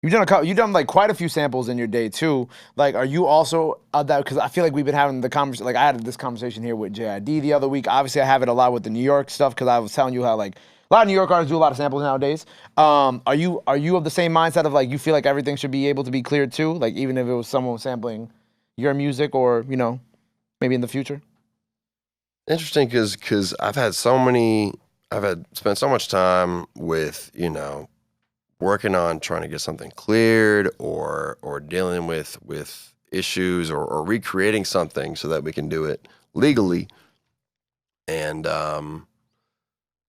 You've done like quite a few samples in your day too. Like, are you also that? Because I feel like we've been having the conversation. Like, I had this conversation here with JID the other week. Obviously, I have it a lot with the New York stuff because I was telling you how like a lot of New York artists do a lot of samples nowadays. Are you of the same mindset of like you feel like everything should be able to be cleared too? Like, even if it was someone sampling your music or maybe in the future. Interesting, because I've had spent so much time with working on trying to get something cleared or dealing with issues or recreating something so that we can do it legally. And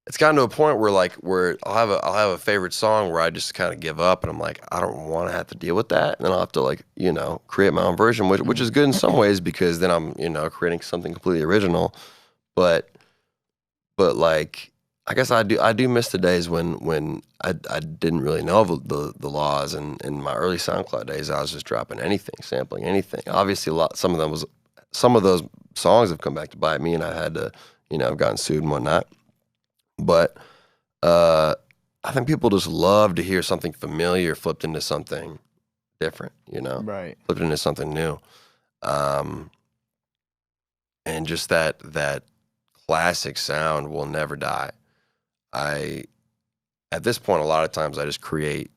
it's gotten to a point where where I'll have a favorite song where I just kind of give up and I'm like, I don't want to have to deal with that. And then I'll have to create my own version, which is good in some ways because then I'm, creating something completely original. But like I guess I do miss the days when I didn't really know the laws, and in my early SoundCloud days I was just dropping anything, sampling anything. Obviously some of those songs have come back to bite me and I had to, I've gotten sued and whatnot. But I think people just love to hear something familiar flipped into something different, Right. flipped into something new. Um, and just that classic sound will never die. I At this point, a lot of times I just create.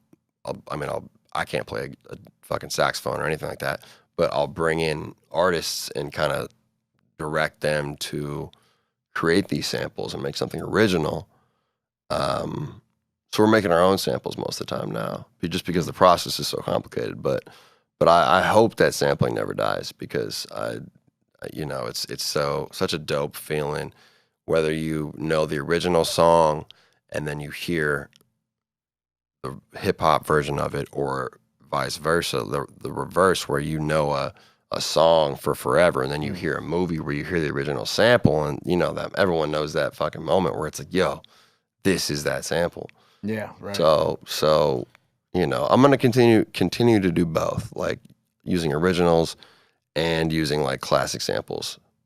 I can't play a fucking saxophone or anything like that, but I'll bring in artists and kind of direct them to create these samples and make something original. So we're making our own samples most of the time now, just because the process is so complicated. But I hope that sampling never dies because it's such a dope feeling, whether you know the original song and then you hear the hip hop version of it, or vice versa, the reverse, where a song for forever and then you hear a movie where you hear the original sample, and that everyone knows that fucking moment where it's like, yo, this is that sample. Yeah. Right. So I'm gonna continue to do both, like using originals and using like classic samples